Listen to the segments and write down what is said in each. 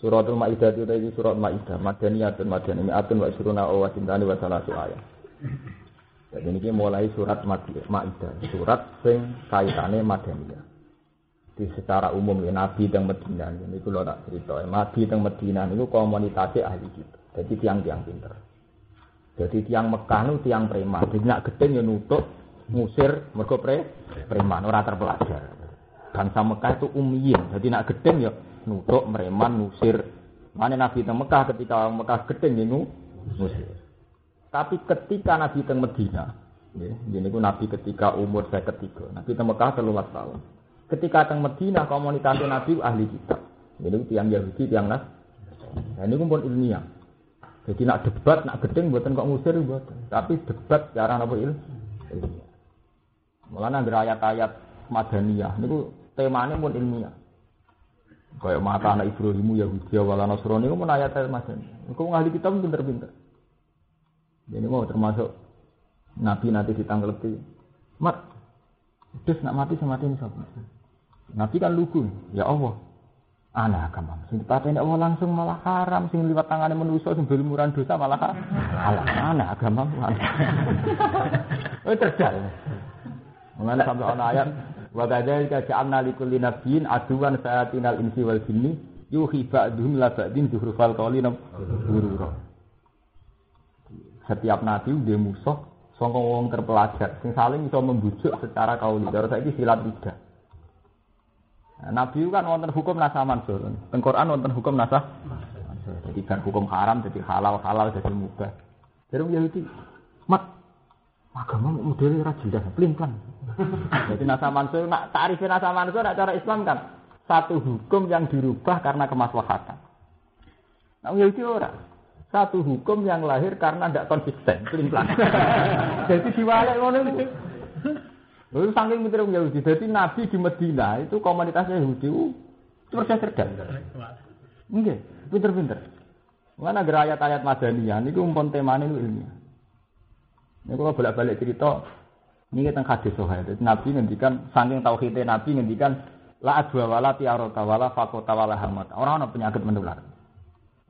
Suratul Maidah itu surat Maidah, Madaniyatun wa suruna wa tintani wa salasu ayat. Jadi ini mulai surat Maidah, surat sing kaitane Madaniyah. Di secara umum ya Nabi teng Madinah niku lho tak cerita. Nabi teng Madinah niku komunitasé ahli kitab. Jadi tiang-tiang pinter. Jadi tiang Mekah niku tiang preman. Jadi nak gedeng ya nutuk ngusir mergo preman ora terpelajar. Bangsa Mekah itu ummiyin. Jadi nak gedeng ya nutuk preman ngusir. Mane Nabi teng Mekah ketika Mekah gedeng ya ngusir. Tapi ketika Nabi teng Madinah, nggih niku Nabi ketika umur 53. Nabi teng Mekah 13 tahun. Ketika teng Madinah komunitas Nabi ahli kitab. Jadi tiang Yahudi, tiang Nasrani. Nah ini pun ilmiah. Jadi nak debat, nak gedeng buatan kok ngusir buatan. Tapi debat cara apa ilmiah. Mulane anggere ayat-ayat Madaniyah niku temane pun ilmiah. Kayak mata anak Ibrahimu Yahudi wala Nasrani niku pun ayat-ayat Madaniyah. Niku ahli kitab pinter-pinter. Jadi mau termasuk Nabi nanti ditanglepi. Mat, terus nak mati sama mati sapa? Nabi kan lugu, ya Allah. Ana agama. Sing patene Allah langsung malah haram, sing liwat tangane manusa sing berumuran dosa malah halal. Ana agama. Oh terjal. Mengenai sampai ana ayat wa kadzalika ja'alna likulli nabiyyin aduwan sayatinal insi wal jinni yuhi ba'dhum la ba'din zuhrufal qawli ghurura. Setiap nabi dia musuh sangka wong terpelajar sing saling iso membujuk secara kauli. Cara saiki silat lidah. Nabi kan wonten hukum nasah mansur. Teng Quran wonten hukum nasah mansur. Jadi kan hukum haram jadi halal jadi mubah. Jadi Yahudi mat agama modele ra jelas, plin-plan. Jadi nasah mansur nak tarif nasah mansur nak cara Islam kan satu hukum yang dirubah karena kemaslahatan. Nah Yahudi ora. Satu hukum yang lahir karena tidak konsisten, plin-plan. Jadi diwalek ngono iki. Lalu saking pinter Yahudi, jadi Nabi di Madinah itu komunitasnya Yahudi itu cerdas. Enggak, pinter-pinter. Mana ada ayat-ayat Madaniyah, ini umpon temanya itu ilmiah. Ini kalau bolak-balik cerita, ini tentang hadis sohail. Jadi Nabi ngendikan, saking tauhidnya Nabi ngendikan, la adwa wala tiarota wala fakota wala hamata. Orang-orang penyakit menular.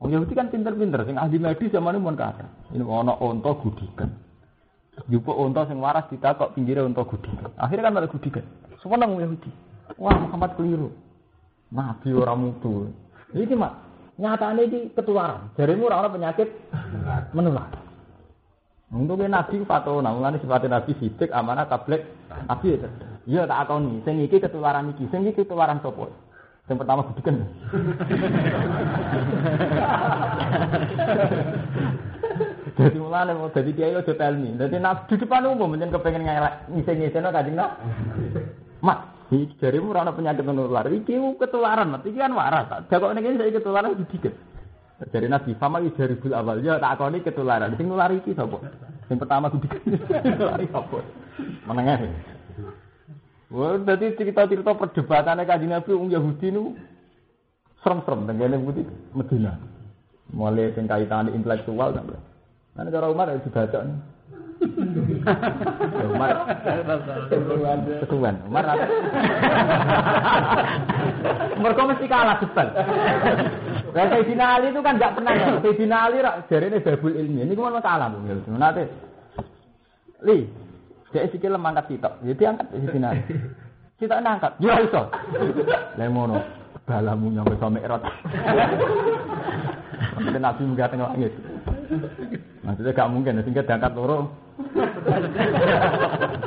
Orang Yahudi kan pinter-pinter, sing ahli medis zaman ini pun kata. Ini ono onto gudikan. Jupuk unta sing waras ditakok pinggire unta gudikan. Akhirnya kan malah gudikan. Seneng Yahudi. Wah, Muhammad keliru. Nabi ora mutu. Iki mak nyatane iki ketularan. Jaremu ora ana penyakit menular. Untunge Nabi fatona, mulane sifate Nabi sidik amanah tablet Nabi ya. Iya tak akoni, sing iki ketularan iki, sing iki ketularan sapa? Sing pertama gudikan. Jadi mulane mau dadi kiai aja telmi. Dadi di depan umum menyen kepengin ngisi-ngisino Kanjeng Nabi. Mak, iki jaremu ora ana penyakit menular. Iki ketularan, iki kan waras. Dakok ning kene saiki ketularan didikit. Dari Nabi Fama ijaribul awal ya tak akoni ketularan. Sing nular iki sapa? Sing pertama didikit. Nulari sapa? Menengah. Wah, dadi cerita-cerita perdebatannya Kanjeng Nabi wong Yahudi niku serem-serem tengene putih Madinah. Mulai sing kaitane intelektual sampai nanti cara Umar harus dibaca nih. Umar ketuan. Umar apa? Mereka mesti kalah debat. Dan Sayyidina Ali itu kan nggak pernah ya. Sayyidina Ali jarene babul ilmi. Ini cuma kalah bu. Nanti, li, dia sikil mangkat sitok. Jadi angkat Sayyidina Ali. Sitok angkat. Ya iso. Lemono. Balamu nyampe sampe erot. Nanti Nabi munggah tengok langit. Maksudnya gak mungkin, sehingga diangkat loro.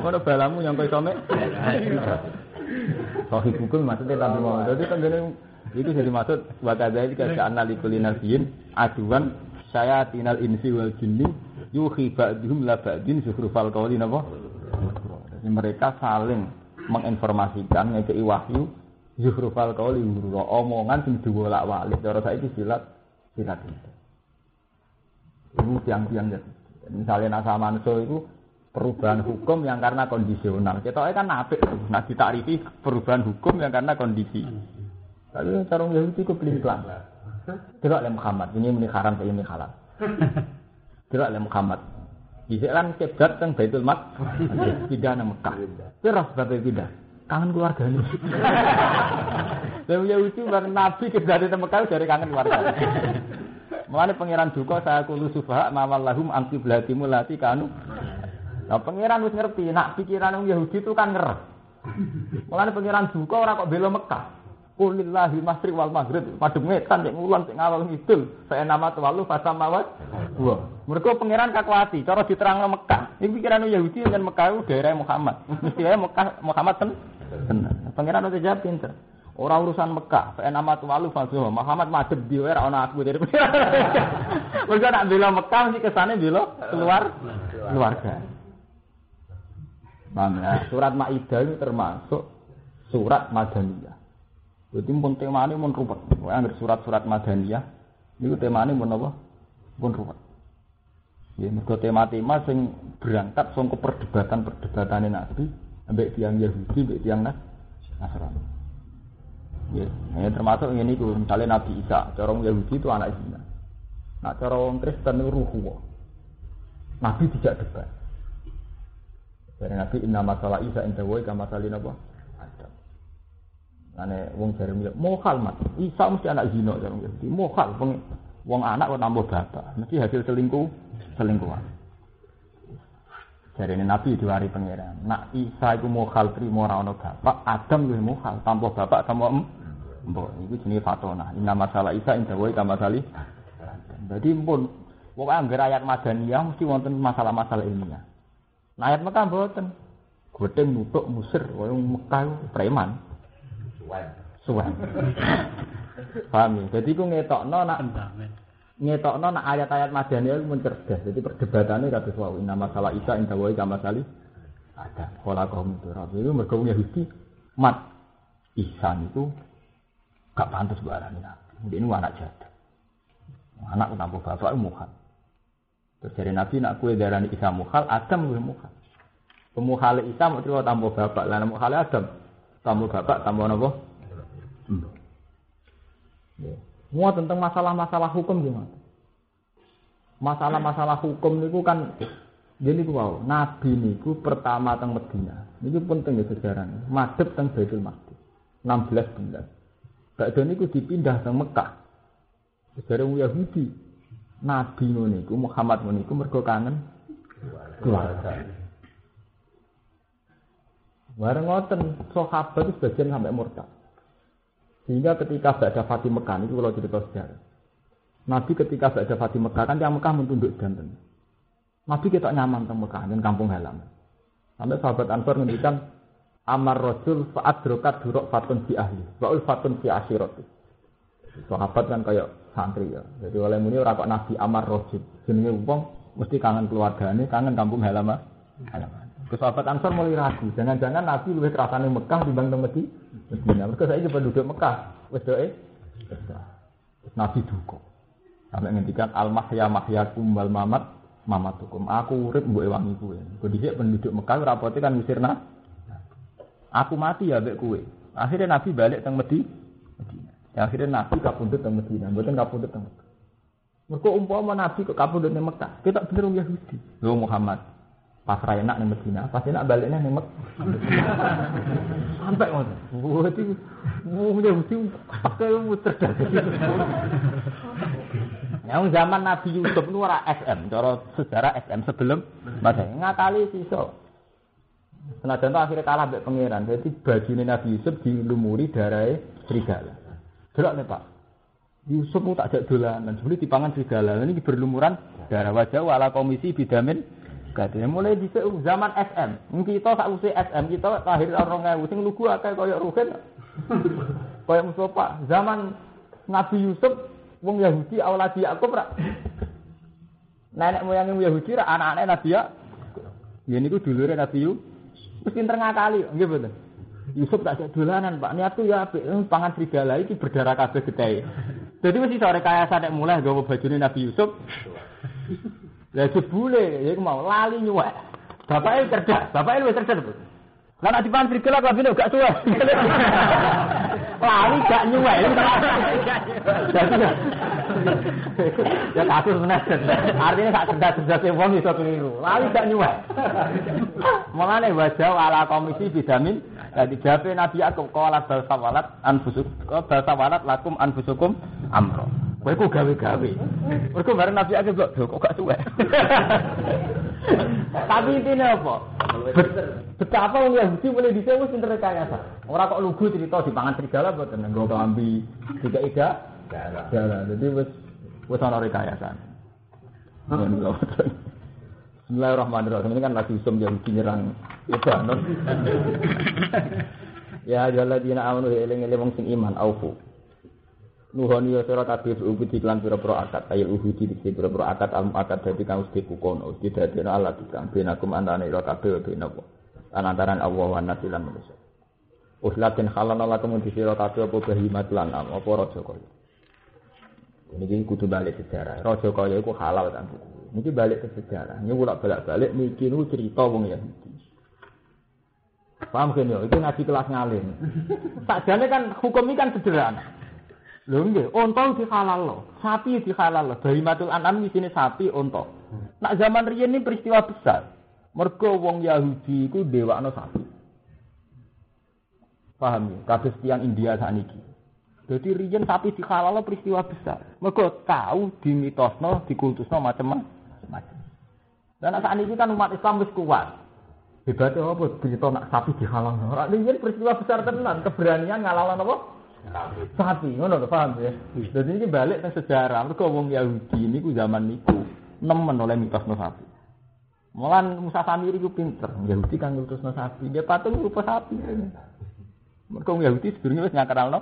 Mana balamu yang kau some? Sohi hukum maksudnya tapi mau. Jadi kan itu jadi maksud wakadai jika analis kulinasiin aduan saya tinal insi wal jinni yuhi ba'dhum la ba'din zukhrufal qawli napa? Jadi mereka saling menginformasikan ngekei wahyu zukhrufal qawli omongan sing diwolak-walik. Cara saiki silat itu. Ini tiang-tiang jadi. Misalnya nasa manso itu perubahan hukum yang karena kondisional. Kita kan apik. Nah ditarifi perubahan hukum yang karena kondisi. Tapi cara Yahudi itu pelin-pelan. Tidak oleh Muhammad. Ini haram, ini halal. Tidak oleh Muhammad. Bisa kan kebdat yang Baitul Maqdis pindah ke Mekah. Terus sebabnya pindah. Kangen keluarga ini. Lah Yahudi bareng Nabi kedate teng Mekah dari kangen keluarga. Mulane pangeran duka saya kulo sufaha mawal lahum anqiblatimu lati kanu. Lah pangeran wis ngerti nak pikiran wong Yahudi itu kan ngerep. Mulane pangeran duka ora kok bela Mekah. Qulillahi masri wal maghrib padhem ngetan nek ngulon sing ngalor ngidul saya nama tuwalu fasamawat. Wah, mergo pangeran kakuati cara diterangno Mekah. Iki pikiran Yahudi dengan Mekah itu daerah Muhammad. Mesti wae Mekah Muhammad tenan. Pangeran udah jawab pinter. Ora urusan Mekah, fa nama tuwalu fasamawat. Muhammad madhep di wae ora ana aku dari pangeran. Mergo nak bela Mekah mesti kesane bela keluarga. Mangga surat Maidah itu termasuk surat Madaniyah. Jadi pun temane mun ruwet. Angger surat-surat Madaniyah niku temane mun apa? Pun ruwet. Ya mergo tema-tema sing berangkat saka perdebatan-perdebatane Nabi ambek tiyang Yahudi ambek tiyang Nasrani. Ya, termasuk ngene iku, misalnya Nabi Isa, cara wong Yahudi itu anak zina. Nah, cara wong Kristen itu ruhu. Nabi tidak debat. Dari Nabi inna masalah Isa inda wa kama masalin apa? Adam. Ane wong jare mohal mat. Isa mesti anak zina cara wong Yahudi. Mohal wong anak kok nambah bapak, mesti hasil selingkuhan. Jarene Nabi diwari pangeran. Nak Isa iku mohal trimo ora ana bapak, Adam luwih mohal tanpa bapak tanpa mbok. Iku jenenge fatona. Inna masalah Isa inda wa kama masalih. Jadi pun wong angger ayat Madaniyah mesti wonten masalah-masalah ilmiah. Nah, ayat Mekah mboten. Godheng nutuk musir wong Mekah preman. Suwen. Paham ya? Jadi ku ngetokno nak ayat-ayat Madaniyah itu mencerdas. Jadi perdebatannya kados wau inna masalah Isa inda wa kama masalih ada. Kala kaum itu rabi itu mergo Yahudi mat Isa itu gak pantas buat anak Nabi. Ini anak jadah. Anak tanpa bapak mukhal. Terus dari Nabi nak kue darani Isa mukhal, Adam kue mukhal. Pemukhal Isa mau terima tanpa bapak, lain mukhal Adam tanpa bapak, tanpa apa? Semua tentang masalah-masalah hukum gimana? Masalah-masalah hukum niku kan, jadi wow, Nabi niku pertama teng Medina. Ini penting ya sejarahnya. Madhep teng Baitul Maqdis 16 bulan. Badhe niku dipindah teng Mekah. Sejarah Yahudi, Nabi niku Muhammad niku mergo kangen keluarga. Bareng ngoten sahabat itu sebagian sampai murtad. Sehingga ketika Ba'da Fatih Mekah niku kalau cerita sejarah. Nabi ketika Ba'da Fatih Mekah kan yang Mekah mentunduk danten. Nabi ketok nyaman teng Mekah dan kampung halaman. Sampai sahabat Ansor ngendikan amar rajul fa'adrokat duruk fatun fi ahli wa fatun fi asyirati. Sahabat kan kayak santri ya. Jadi oleh muni ora kok Nabi amar rajul. Jenenge wong mesti kangen keluargane, kangen kampung halaman. Sahabat Ansor mulai ragu, jangan-jangan Nabi luwih kerasane Mekah timbang Medina. Mergo saiki penduduk Mekah wis doe Nabi duka. Sampai ngendikan al-mahya mahyakum wal mamat mamatukum. Aku urip mbok ewangi kowe. Kok dhisik penduduk Mekah rapote kan ngusirna. Aku mati ya mbek kowe. Akhirnya Nabi balik teng Medina. Akhirnya Nabi kapundhut teng Medina, mboten kapundhut teng Mekah. Mergo umpama Nabi kok kapundhut teng Mekah, ketok bener wong Yahudi. Lho Muhammad pas ra enak ning Medina, pas enak baliknya ning Mekah. Sampai ngono. Berarti Yahudi pakai cerdas. Yang zaman Nabi Yusuf itu ora SM, cara sejarah SM sebelum Masehi ngakali sisa. Senajan itu akhirnya kalah mbek pangeran. Jadi bajune Nabi Yusuf dilumuri darahe serigala. Delok nih Pak. Yusuf mu tak jak dolanan, sebeli dipangan serigala. Ini berlumuran darah wajah ala komisi bidamin. Kadene mulai dhisik zaman SM. Kita sak usih SM kita lahir 2000 sing lugu akeh kaya Ruhin. Kaya Mustafa. Zaman Nabi Yusuf wong Yahudi awaladi Yakub ra. Nenek moyang Yahudi ra anak-anake Nabi ya. Ya niku dulure Nabi Yusuf. Wis pinter ngakali, nggih mboten. Yusuf tak jak dolanan, Pak. Niatku ya apik, pangan serigala iki berdarah kabeh getahe. Dadi wis iso rekayasa nek mulai nggawa bajune Nabi Yusuf. Lah jebule ya iku mau lali nyuwek. Bapake cerdas, bapake wis cerdas. Lah nek dipan serigala kok bine gak suwe. Lali gak nyuwek. Ya kasus bener. Artinya gak cerdas-cerdas wong iso keliru. Lali gak nyuwek. Mulane wajah ala komisi bidamin Lah dijawabe Nabi aku qala bal sawalat lakum anfusukum amro. Kowe ku gawe-gawe. Mergo bareng Nabi aku kok gak suwe. Tapi intine apa? Betapa wong Yahudi mulai dhisik wis pinter rekayasa. Ora kok lugu cerita dipangan serigala mboten nggo klambi tiga ida. Jalan. Jadi wis ana rekayasa. Bismillahirrahmanirrahim. Ini kan lagi usum Yahudi nyerang Lebanon. Ya ayyuhalladzina amanu eling-eling wong sing iman aufu. Nuhoni ya sira kabeh ubudi lan pira-pira akad ayil uhudi dikse pira-pira akad akad dadi kang mesti kukono didadekno Allah dikang benakum antane ira kabeh benawa antaran Allah wa nasilan manusa. Uslatin halana lakum di sira kabeh apa bahimat lan apa raja kaya. Niki kudu balik sejarah. Raja kaya iku halal kan. Niki balik ke sejarah. Niki bolak-balik niki nu cerita wong Yahudi. Paham kan yo? Iki nabi kelas ngalim. Sakjane kan hukum iki kan sederhana. Lho nggih, unta dihalalno, sapi dihalalno, bahimatul an'am isine sapi, unta. Nak zaman riyen ini peristiwa besar. Mergo wong Yahudi iku ndewakno sapi. Paham ya? Kados tiyang India sakniki. Dadi riyen sapi dihalalno peristiwa besar. Mergo tahu dimitosno, dikultusno macam-macam. Dan sakniki kan umat Islam wis kuat. Hebate apa cerita nak sapi dihalalno. Ora riyen peristiwa besar tenan, keberanian ngalalno apa? Sapi, ngono lho paham ya. Dadi iki balik nang sejarah. Mergo wong Yahudi niku zaman niku nemen oleh mitosno sapi. Mulan Musa Samiri ku pinter. Yahudi kan ngutusno sapi, dia patung rupa sapi. Mergo wong Yahudi sedurunge wis nyakralno.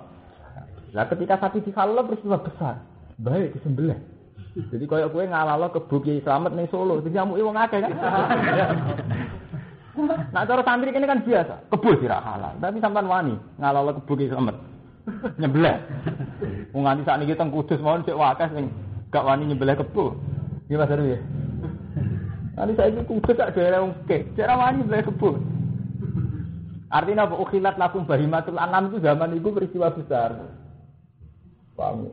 Lah ketika sapi dihalal peristiwa besar, baik disembelih. Jadi koyo kowe ngalalno kebo Kiai Slamet ning Solo, dijamuki wong akeh kan. Nah cara santri kene kan biasa, kebo sira halal, tapi sampean wani ngalalno kebo Kiai Slamet. Nyembelih. Wong nganti sakniki teng Kudus mawon sik wakas sing gak wani nyembelih kebo. Iki Mas Heru ya. Nanti saiki Kudus gak daerah wong kek, cara wani nyembelih kebo. Artinya apa? Ukhilat lakum bahimatul an'am itu zaman itu peristiwa besar. Paham?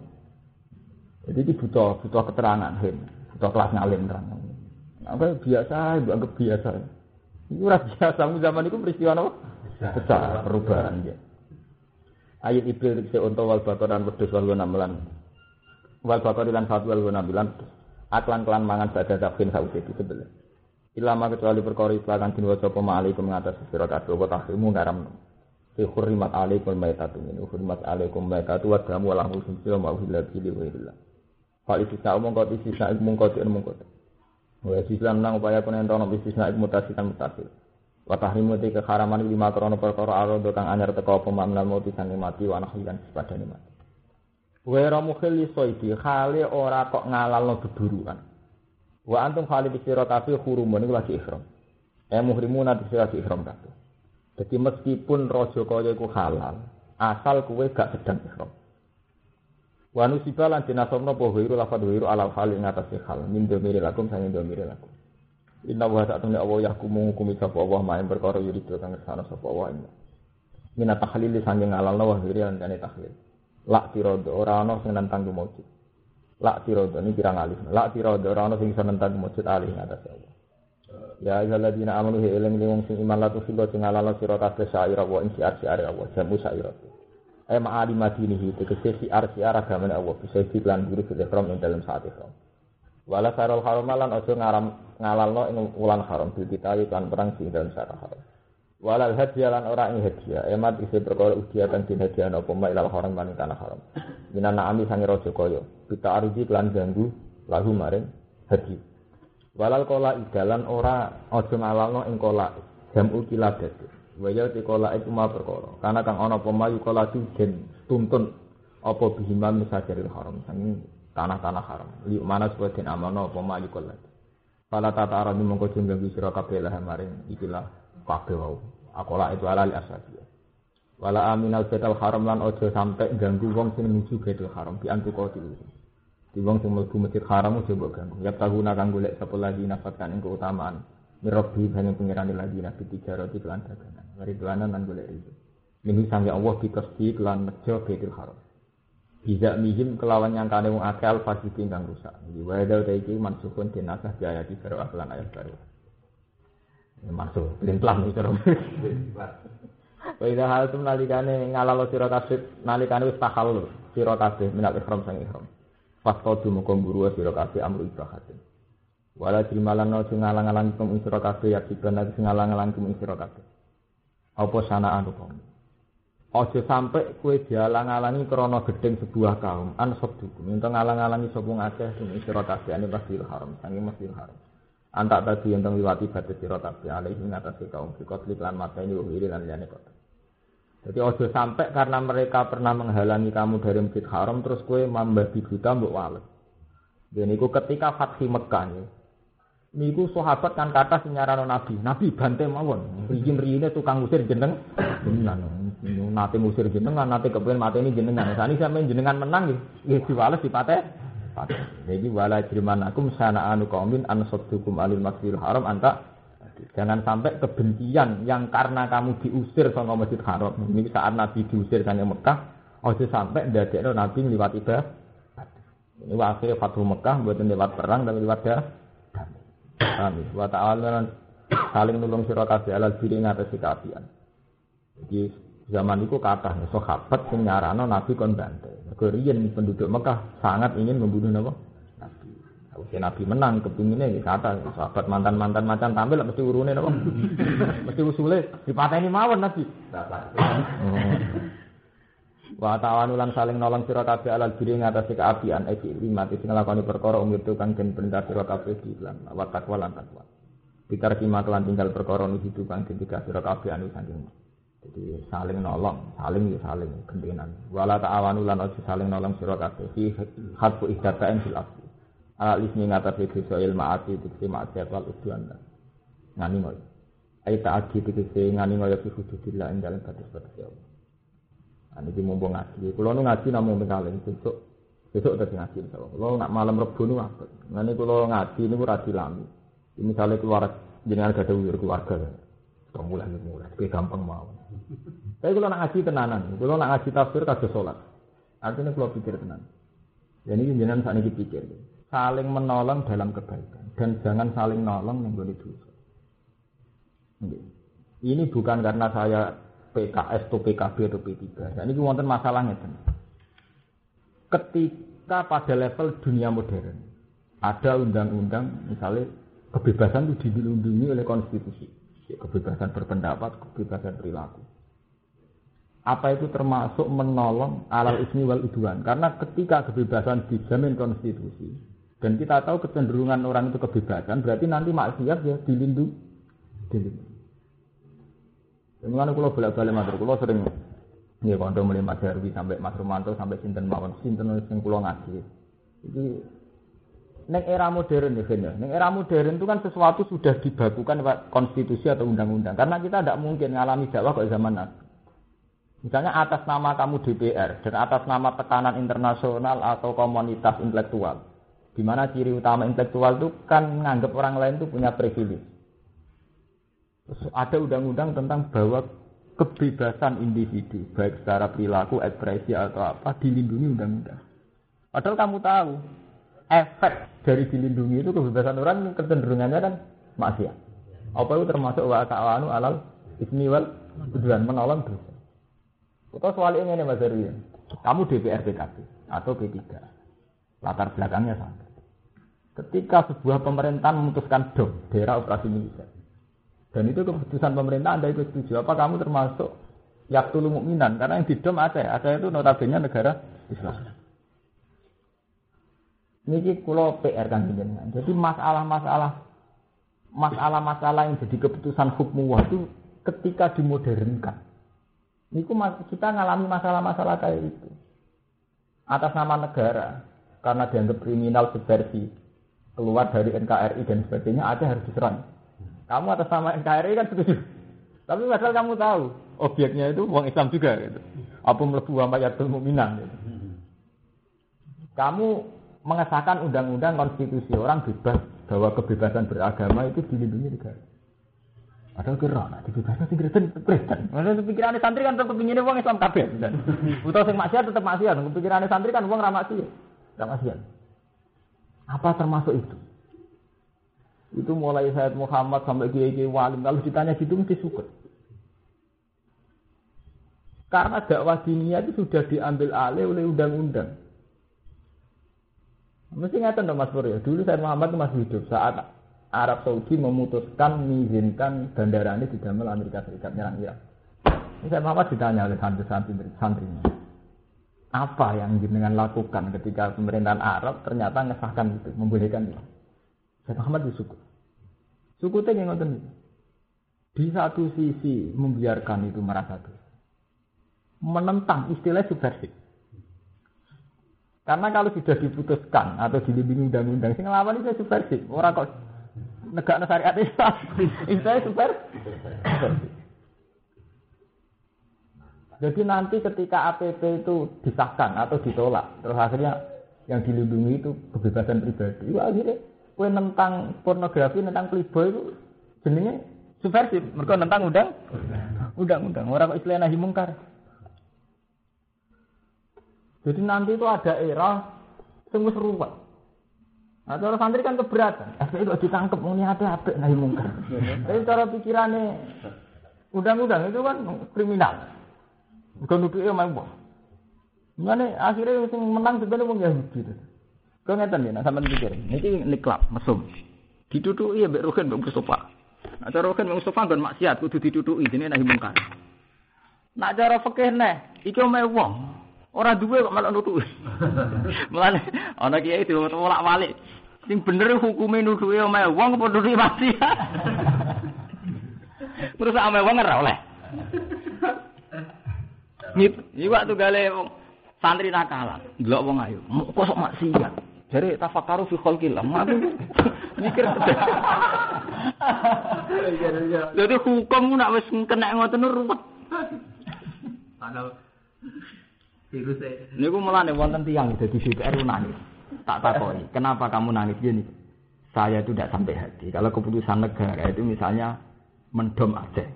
Jadi ini butuh keterangan, butuh kelas ngalim terang. Apa biasa, ibu anggap biasa. Itu ora biasa zaman itu peristiwa apa? Besar perubahan ya. Ayat ibil dikse unta wal baqaran wedhus wal namelan. Wal baqaran satu wal namelan. Aklan kelan mangan badha tafin sausi sebelah. Ilama kecuali perkara islakan din waca apa ma'alaikum ngatas sira kabeh wa tahrimu ngaram. Fi hurrimat alaikum maitatu min hurrimat alaikum maitatu wa damu wa lahmu sunja ma uhillati li ghairillah. Fa istisna mongko istisna mongko wa istisna nang upaya kono entono istisna mutasikan mutasil. Wa tahrimu te keharaman lima krana perkara arada kang anyar teka apa mamnal mati sang mati wa nahyan sepadane mati. Wa ra mukhilli soidi khale ora kok ngalalno beburukan. Wa antum khali sira kabeh hurumun iku lagi ihram. Muhrimun ati sira lagi ihram kabeh. Jadi meskipun raja kaya iku halal, asal kowe gak sedang ihram. Wa nusiba lan dinasabna apa wiru lafadz wiru alal hal ing atase hal min domire lakum sang domire lakum. Inna wa ta'ala Allah yahkumu hukumi sapa Allah main perkara yurido kang ngersano sapa Allah. Minat tahlil sanging ngalalno wa wiru lan kane tahlil. Lak tirodo ora ana sing nentang kumujud. Lak tirodo ini pirang alif. Lak tirodo ora ana sing iso nentang kumujud alih ngatas Allah. Ya ayyuhalladzina amanu eling wong sing iman la tusillu sing ngalalno sira kabeh syaira wa insi arsi-ari Allah jamu syaira. Ma'ali madinihi tegese siar agamane Allah bisa diklan guru fil ihram ing dalem saat ihram. Wala sarul haram lan aja ngalalno ing wulan haram ditawi kan perang sing dalem saat haram. Walal hadiah lan ora ing hadiah emat isi perkara udia kang den hadiah apa ma ilal haram lan kana haram. Minana ami sange raja kaya kita arji lan ganggu lahu maring hadiah. Walal kola idalan ora aja ngalalno ing kola jamu kiladat. Waya tikola iku ma perkara. Karena kang ana apa mayu kola den tuntun apa bihimam sajaril haram sang tanah-tanah haram. Li mana supaya den amalno apa mayu kola. Fala tata arabi mongko jenggo sira kabeh lah maring ikilah kabeh wau. Akola itu alal asadi. Wala aminal betal haram lan aja sampe ganggu wong sing nuju betal haram di antuko dulu. Di wong sing mlebu masjid haram aja mbok ganggu. Ya taguna kang golek sapa lagi nafatkan ing keutamaan. Mirabbi hanya pengiran lagi nabi tijarati kelan dagangan. Mari dolanan lan golek itu. Minggu sange Allah dikesti kelan nejo betal haram. Bisa mihim kelawan yang kane wong akal fasiki kang rusak. Iki wae dawuh iki mansukun dinasah di ayat baru aklan ayat baru. Masuk, pelan-pelan itu. Wa hal tum nalikane ngalalo sira kabeh nalikane wis tahallul sira kabeh minal ihram sang ihram. Faqadu moko mburu sira kabeh amru ibahatin. Wala trimalan no sing ngalang-alang kum sira kabeh ya dibana sing ngalang-alang kum sira kabeh. Apa sanaan hukum? Aja sampai kowe dialang-alangi krana gedeng sebuah kaum an sabdukum. Ento ngalang-alangi sapa ngakeh kum sira kabeh ane Masjidil Haram, sange Masjidil Haram. Antak tadi ento liwati batas sira kabeh alih ing atase kaum fikot lan mateni wiri lan liyane kok. Jadi ojo sampai karena mereka pernah menghalangi kamu dari Masjid Haram terus kowe membabi buta mbok walet. Dan niku ketika Fathu Mekah niku sahabat kan kata senyarano Nabi bantai mawon. Riyin-riyine tukang usir jeneng jenengan. Nate ngusir jenengan, nate kepengin mateni jenengan. Sani sampeyan jenengan menang nggih diwales dipate. Jadi wala jrimanakum sana'anu qaumin an saddukum alil Masjidil Haram anta. Jangan sampai kebencian yang karena kamu diusir sama Masjid Haram. Ini saat Nabi diusir dari Mekah, ojo sampai ndadekno Nabi liwat ibadah. Ini akhirnya Fathu Mekah buatan lewat perang tapi lewat damai. Amin. Wa ta'ala saling nulung sira kabeh alal diri ngatasi kaapian. Jadi zaman itu kata sahabat sing nyarano Nabi kon bantai. Mergo riyen penduduk Mekah sangat ingin membunuh Nabi. Usia Nabi menang kepinginnya kata sahabat mantan-mantan macan tampil mesti urune napa mesti usule dipateni mawon Nabi wa ta'awanulan saling nolong sira kabeh alal diri ngatasi keapian iki limati sing nglakoni perkara umur itu kang den perintah sira kabeh dilan wa takwa lan takwa bitar kima kelan tinggal perkara niku kang den tiga sira kabeh anu saking jadi saling nolong saling gendenan wala ta'awanulan aja saling nolong sira kabeh fi hadfu ihdatain fil afwi Al-ismi ngatasi dosa ilmaati dikisi maksiat wal udwan ngani ngoyo aita agi dikisi ngani ngoyo fi hududillah ing dalem batas-batas ya Allah ini mumpung ngaji kula nu ngaji namung pengkalih besok dadi ngaji insyaallah kula nak malam Rebo nu apik ngene kula ngaji niku ra dilami misale keluar jenengan gadah keluarga kok mulai gampang mawon tapi kula nak ngaji tenanan kula nak ngaji tafsir kados salat artinya kula pikir tenan ya niki jenengan sakniki pikir saling menolong dalam kebaikan dan jangan saling nolong menggoni dosa. Ini bukan karena saya PKS atau PKB atau P3. Ini wonten masalahnya. Ketika pada level dunia modern ada undang-undang misalnya kebebasan itu dilindungi oleh konstitusi, kebebasan berpendapat, kebebasan perilaku. Apa itu termasuk menolong alal ismi wal udwan? Karena ketika kebebasan dijamin konstitusi dan kita tahu kecenderungan orang itu kebebasan, berarti nanti maksiat ya dilindungi. Mulane kula bolak-balik matur, kula sering nggih kanca mulai Mas Darwi sampai Mas Romanto sampai sinten mawon, sinten sing kula ngaji. Iki ning era modern ya, ning era modern itu kan sesuatu sudah dibakukan lewat konstitusi atau undang-undang. Karena kita tidak mungkin ngalami dakwah kok zaman Nabi. Misalnya atas nama kamu DPR dan atas nama tekanan internasional atau komunitas intelektual. Di mana ciri utama intelektual itu kan menganggap orang lain itu punya privilege. Terus ada undang-undang tentang bahwa kebebasan individu, baik secara perilaku, ekspresi atau apa, dilindungi undang-undang. Padahal kamu tahu, efek dari dilindungi itu kebebasan orang kecenderungannya kan maksiat. Apa itu termasuk wa ta'awanu alal ismi wal udwan menolong dosa. Atau soal ini Mas Heri, kamu DPR PKB atau P3. Latar belakangnya sama. Ketika sebuah pemerintahan memutuskan DOM, daerah operasi militer, dan itu keputusan pemerintah Anda ikut setuju, apa kamu termasuk yaqtul mukminan? Karena yang di DOM Aceh itu notabene negara Islam. Niki kula PR kan jenengan. Jadi masalah yang jadi keputusan hukum itu ketika dimodernkan. Niku kita ngalami masalah-masalah kayak itu. Atas nama negara. Karena dianggap kriminal subversi keluar dari NKRI dan sebagainya ada harus diserang. Kamu atas nama NKRI kan setuju. Tapi masalah kamu tahu objeknya itu uang Islam juga gitu. Apa mlebu amayatul mukminan gitu. Kamu mengesahkan undang-undang konstitusi orang bebas bahwa kebebasan beragama itu dilindungi negara. Padahal kira nak dibebaskan sing Kristen. Maksudnya pikirannya santri kan tetep kepingine wong Islam kabeh. Utawa sing maksiat tetep maksiat, pikirannya santri kan wong ra maksiat. Apa termasuk itu? Itu mulai Sayyid Muhammad sampai kiai-kiai wali. Kalau ditanya gitu mesti syukur. Karena dakwah diniyah itu sudah diambil alih oleh undang-undang. Mesti ngeten dong Mas Pur ya. Dulu Said Muhammad itu masih hidup saat Arab Saudi memutuskan mengizinkan bandara ini didamel Amerika Serikat nyerang Irak. Said Muhammad ditanya oleh santrinya, apa yang jenengan lakukan ketika pemerintahan Arab ternyata ngesahkan itu, membolehkan itu? Said Muhammad bersyukur. Syukurnya yang ngoten. Di satu sisi membiarkan itu merasa dosa, menentang istilah subversif. Karena kalau sudah diputuskan atau dilindungi undang-undang, sing nglawan itu subversif. Ora kok negakno syariat Islam. Istilahnya subversif. Jadi nanti ketika APP itu disahkan atau ditolak, terus akhirnya yang dilindungi itu kebebasan pribadi. Wah, akhirnya kowe nentang pornografi, nentang playboy itu jenenge subversif. Mergo nentang undang-undang. Ora kok istilah nahi mungkar. Jadi nanti itu ada era sing wis ruwet. Nah, cara santri kan keberatan. Efek kok ditangkep muni apik nahi mungkar. Tapi cara pikirane undang-undang itu kan kriminal. Bukan nuduke omah. Mane akhirnya sing menang sebenarnya wong Yahudi itu. Kok ngeten ya, sampean pikir. Niki niklap mesum. Ditutuki ya mbek Rogen mbek Mustafa. Nah, cara Rogen mbek Mustafa nggon maksiat kudu ditutuki jenenge nahi mungkar. Nak cara fikih neh, iki omah wong. Ora duwe kok malah nutuki. Mulane ana kiai diwolak-walik. Sing bener hukume nutuki omah wong apa nutuki maksiat. Terus omah wong ora oleh. Iki waktu gale santri nakalan, ndelok wong ayu, kok sok maksiat. Jare tafakkaru fi khalqillah. Aku mikir. Dadi hukum nak wis kena ngoten ruwet. Padahal virus niku mulane wonten tiyang dadi DPR nangis. Tak takoni, kenapa kamu nangis gini? Saya itu tidak sampai hati. Kalau keputusan negara itu misalnya mendom Aceh.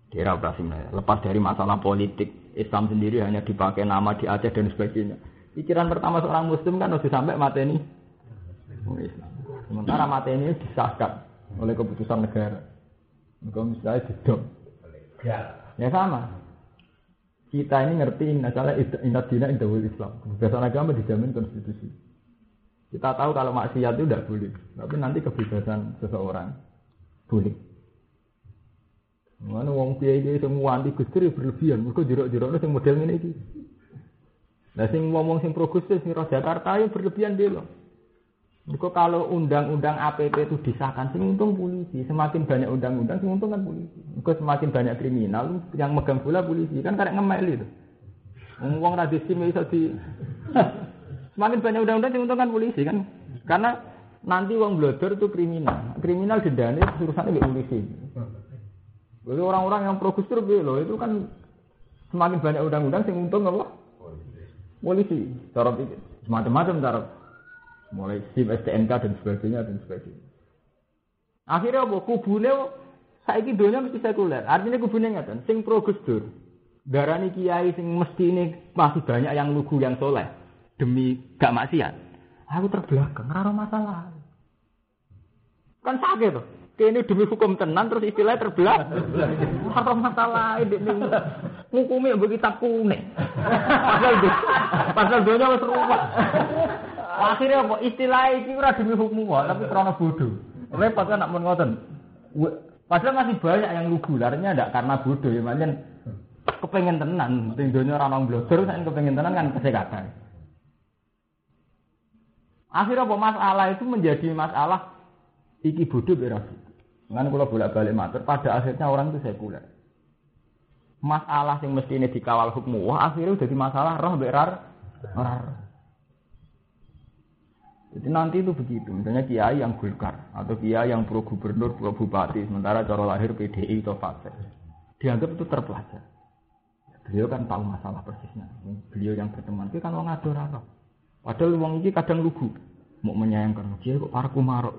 Daerah operasi lepas dari masalah politik, Islam sendiri hanya dipakai nama di Aceh dan sebagainya. Pikiran pertama seorang Muslim kan harus sampai mateni Islam. Sementara mateni disahkan oleh keputusan negara. Kalau misalnya didom, ya sama. Kita ini ngerti masalah inna dina indahul Islam. Kebebasan agama dijamin konstitusi. Kita tahu kalau maksiat itu tidak boleh, tapi nanti kebebasan seseorang boleh. Mana wong kiai semua anti Gus Dur berlebihan, mergo jerok-jerokne sing model ngene iki. Lah sing ngomong sing pro Gus Dur sing Jakarta ya berlebihan dhewe lho. Mergo kalau undang-undang APP itu disahkan sing untung polisi, semakin banyak undang-undang sing untung kan polisi. Mergo semakin banyak kriminal yang megang bola polisi kan karek ngemel itu. Wong ra disim iso di semakin banyak undang-undang sing untung kan polisi kan. Karena nanti wong blodor itu kriminal. Kriminal dendane urusane mbek polisi. Jadi orang-orang yang pro Gus Dur loh itu kan semakin banyak undang-undang sing untung apa? Polisi. Cara pikir macam-macam cara mulai SIM, STNK dan sebagainya. Akhirnya apa? Kubune saiki donya mesti sekuler. Artinya kubune ngaten, sing pro Gus Dur. Darani kiai sing mesti ini masih banyak yang lugu yang soleh demi gak maksiat. Aku terbelakang, ora masalah. Kan sakit tuh. Kene demi hukum tenan terus istilahnya terbelah. Ora masalah ndek ning hukume mbok kitab kuning. Pasal donya wis ruwet. Akhire apa istilah iki ora demi hukum wae tapi krana bodoh. Repot kan nak mun ngoten. Padahal masih banyak yang lugu, larinya ndak karena bodoh ya pancen kepengen tenan, ning donya ora nang blodor sak kepengen tenan kan kesehatan. Akhirnya apa masalah itu menjadi masalah iki bodoh berarti. Kan kalau bolak-balik matur, pada akhirnya orang itu sekuler. Masalah yang mesti ini dikawal hukum, wah akhirnya jadi masalah roh berar. Jadi nanti itu begitu, misalnya kiai yang Golkar atau kiai yang pro gubernur, pro bupati, sementara cara lahir PDI atau fase, dianggap itu terpelajar. Beliau kan tahu masalah persisnya. Beliau yang berteman itu kan orang ador. Padahal wong iki kadang lugu, mau menyayangkan dia kok para kumarok,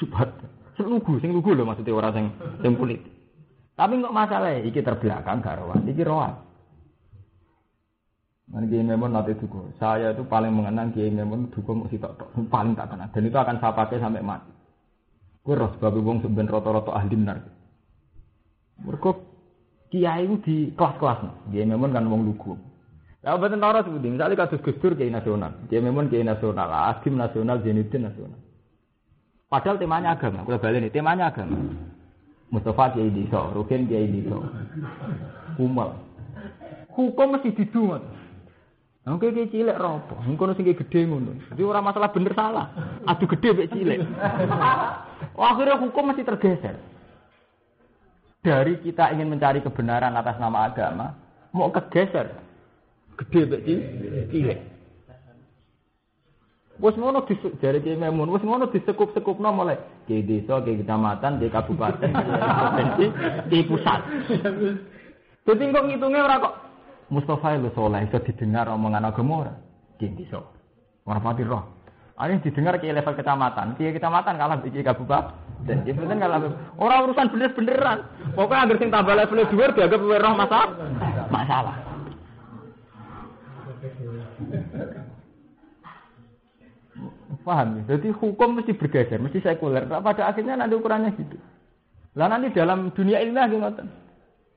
subhat. Sing lugu lho maksudnya orang sing politik. Tapi kok masalah iki terbelakang gak rohan, iki rohan. Kiai Memon nanti duga. Saya itu paling mengenang Kiai Memon duga mung sitok paling tak kenal dan itu akan saya pakai sampai mati. Kuwi roh sebab wong sampeyan rata-rata ahli benar. Mergo kiai itu di kelas-kelas. Kiai memang kan wong lugu. Lah mboten tara sepundi. Misale kados Gus Dur kiai nasional. Kiai memang kiai nasional, Asim nasional, Zainuddin nasional. Padahal temanya agama. Kalau balik ini temanya agama. Mustafa kiai desa, Rukin kiai desa. Umal. Hukum mesti didu. Oke kiai cilik ropo. Engko sing gede ngono. Jadi ora masalah bener salah. Adu gede mek cilik. Akhirnya hukum mesti tergeser. Dari kita ingin mencari kebenaran atas nama agama, mau kegeser. Gede mek cilik. Wes ngono dari Kiai Memun, wes ngono disekup-sekupno mulai kiai desa, kiai kecamatan, kiai kabupaten, kiai provinsi, kiai pusat. Dadi kok ngitungnya ora kok Mustafa lho saleh iso didengar omongan agama ora? Kiai desa. Ora pati roh. Ayo didengar kiai level kecamatan, kiai kecamatan kalah kiai kabupaten. Dan itu kan kalau ora urusan bener-beneran. Pokoknya anggere sing tambah level 2 dianggap roh masalah. Paham ya? Jadi hukum mesti bergeser, mesti sekuler. Pada akhirnya nanti ukurannya gitu. Lah nanti dalam dunia ilmiah gimana?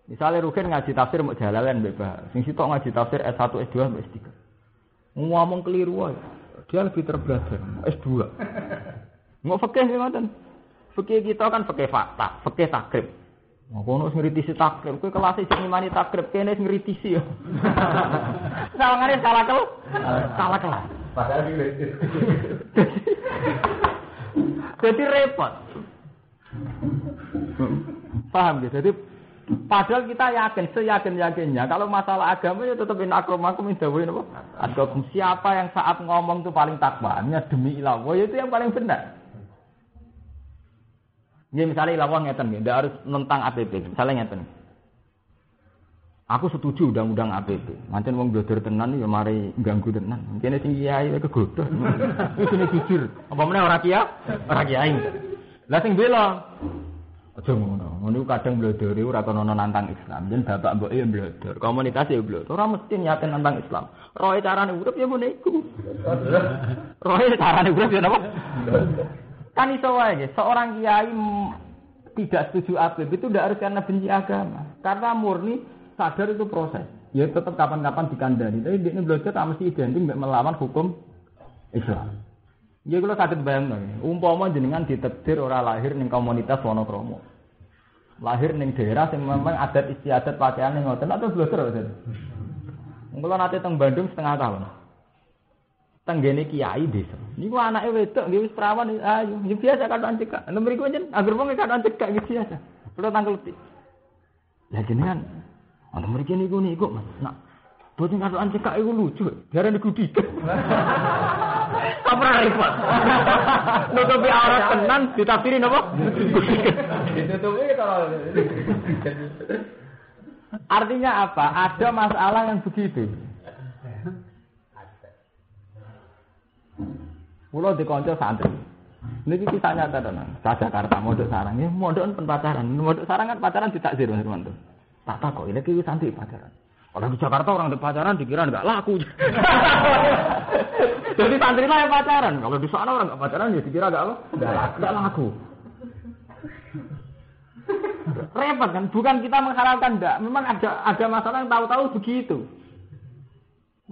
Misalnya Rukin ngaji tafsir mau jalalan bebas. Sing sitok ngaji tafsir S1, S2, S3. Ngomong keliru aja. Dia lebih terbelajar. S2. Mau fikih gimana? Fikih kita kan fikih fakta, fikih takrib. Ngono wis ngritisi takrib, kowe kelas sing ngimani takrib kene wis ngritisi yo. Salangane salah kelas. Padahal ngritis. Jadi repot. Paham ya? Jadi padahal kita seyakin-yakinnya kalau masalah agama ya tetap akramakum indawi napa? Atqakum. Siapa yang saat ngomong itu paling takwanya demi ilah, itu yang paling benar. Ya misalnya lawan ngeten nggih, ndak harus nentang APP. Misalnya ngeten. Aku setuju undang-undang APP. Mancen wong blodor tenan ya mari ganggu tenan. Kene sing kiai kegodoh. Wis sing jujur. Apa meneh ora kiai. Lah sing bela. Aja ngono. Ngono kadang blodore ora kono nantang Islam. Yen bapak mboke ya blodor, komunitas ya blodor. Ora mesti nyaten nantang Islam. Roe carane urip ya ngene iku. Roe carane urip ya napa? Kan iso wae, seorang kiai tidak setuju APB itu tidak harus karena benci agama. Karena murni sadar itu proses. Ya tetap kapan-kapan dikandani. Tapi dia belajar tak mesti identik melawan hukum Islam. Ya kalau sakit bayang umpama jenengan ditakdir ora lahir ning komunitas Wonokromo. Lahir ning daerah yang memang adat istiadat pakaian yang ngoten atau belajar ngoten. Kula nate teng Bandung setengah tahun. Tenggene kiai desa. Niku anake wedok nggih wis perawan ayo. Ya biasa kadang cekak. Nek mriku njen anggere wong kadang cekak iki biasa. Kula tangkel tik. Lah jenengan ana mriki niku Mas. Nak boten kadang cekak iku lucu. Diarani gudi. Apa repot. Nutupi aurat tenan ditafsiri napa? Ditutupi kalau artinya apa? Ada masalah yang begitu. Pulau di konco santri. Niki kisah nyata tenan. Sa Jakarta mondok sarang. Ya mondok pen pacaran. Mondok sarang kan pacaran ditakdir Mas Romanto. Tak kok ini ki santri pacaran. Orang di Jakarta orang di pacaran dikira enggak laku. Jadi santri lah yang pacaran. Kalau di sana orang enggak pacaran ya dikira enggak laku. Repot kan? Bukan kita mengharapkan enggak. Memang ada masalah yang tahu-tahu begitu.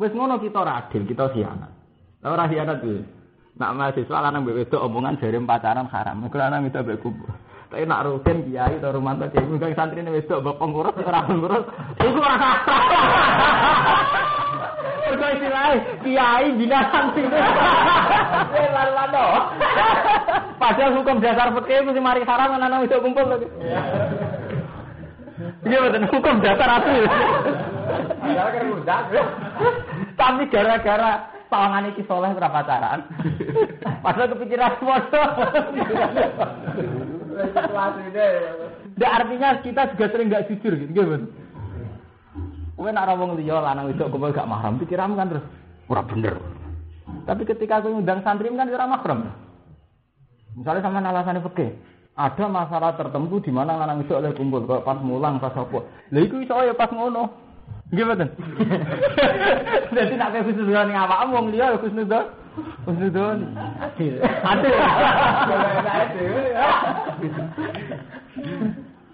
Wes ngono kita ora adil, kita khianat. Lah ora khianat kuwi. Nak mahasiswa lanang mbek wedok omongan jare pacaran haram. Nek lanang itu mbek kubu. Tapi nak Rukin kiai atau Romanto kiai mung santrine wedok mbek pengurus ora pengurus. Iku ora sah. Kok istilahnya kiai bina santri. Lalu. Padahal hukum dasar fikih itu mari haram lanang wedok kumpul lho. Iya betul hukum dasar atu. Gara-gara mudah. Tapi gara-gara pawangan iki soleh ora pacaran. Padahal kepikiran foto. Ndak artinya kita juga sering enggak jujur gitu, nggih, kowe nak ngomong liya lanang wedok kumpul gak mahram, pikiranmu kan terus ora bener. Tapi ketika kowe ngundang santri kan ora mahram. Misalnya sama alasane fikih, ada masalah tertentu di mana lanang wedok oleh kumpul, kok pas mulang pas apa. Lha iku iso ya pas ngono. Nggih mboten. Dadi nek kowe khusnudon ning awakmu wong liya ya khusnudon. Khusnudon. Adil.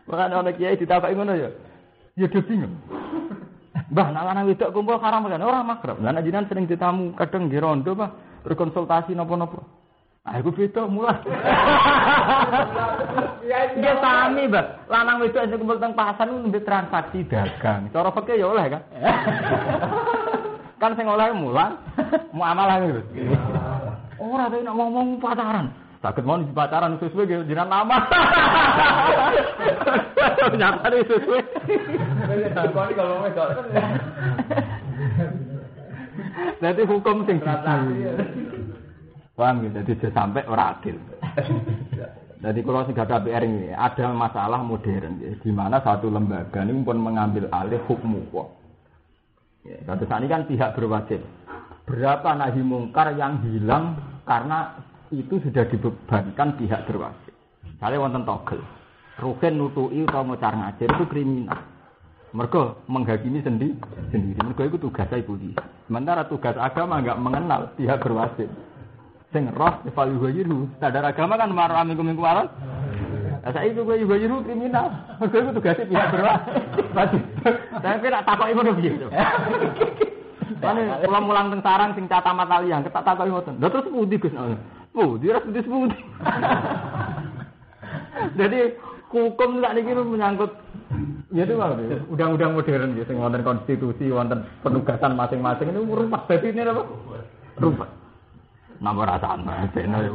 Bahkan ana kiai ditakoki ngono ya. Ya do bingung. Mbah, nek lanang wedok kumpul haram kan ora makrab. Lah nek jenengan sering ditamu kadang nggih rondo, Pak, berkonsultasi napa-napa. Ah iku beda mulai. Ya sami, Mbah. Lanang wedok sing kumpul teng pasar nembe transaksi dagang. Cara fikih ya oleh kan. Kan sing oleh mulan muamalah gitu. Ora tau nek ngomong pacaran. Saged mau di pacaran sesuai ge jenengan nama. Nyata sesuai. Takoni kalau wedok. Nanti hukum sing paham gitu, jadi sampai ora adil. Jadi kalau sing gak PR ini ada masalah modern, ya, di mana satu lembaga ini pun mengambil alih hukum hukum. Ya, satu saat ini kan pihak berwajib. Berapa nahi mungkar yang hilang karena itu sudah dibebankan pihak berwajib. Misalnya wonten togel, rugen nutui atau ngocar ngajar itu kriminal. Mergo menghakimi sendiri. Mergo itu tugasnya polisi. Sementara tugas agama enggak mengenal pihak berwajib. Sing roh evaluasi sadar agama kan marah minggu malam. Saya itu gue juga kriminal. Mergo itu tugasnya pihak berwajib. Tapi nak takoki ngono piye to. Mane kula mulang teng sarang sing cata mata liyang ketak takoki ngoten. Lha terus pundi Gus? Pundi ora pundi. Jadi hukum sak niki menyangkut ya itu undang-undang modern ya sing wonten konstitusi, wonten penugasan masing-masing ini rumpet dadi ini apa? Rumpet. Nomor rasaan beno ya.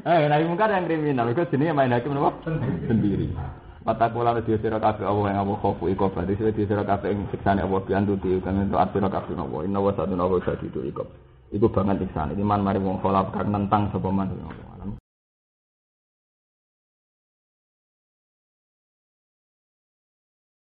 Nahi mungkar yang kriminal. Iku jenenge main hakim napa? Sendiri. Patakola dhewe sira kabeh Allah yang Allah khofu iku berarti sira kabeh ing siksane Allah diantuti kan entuk sira kabeh napa. Inna wa saduna wa sadidu iku. Iku banget siksane. Iman mari wong kholaf kang nentang sapa man.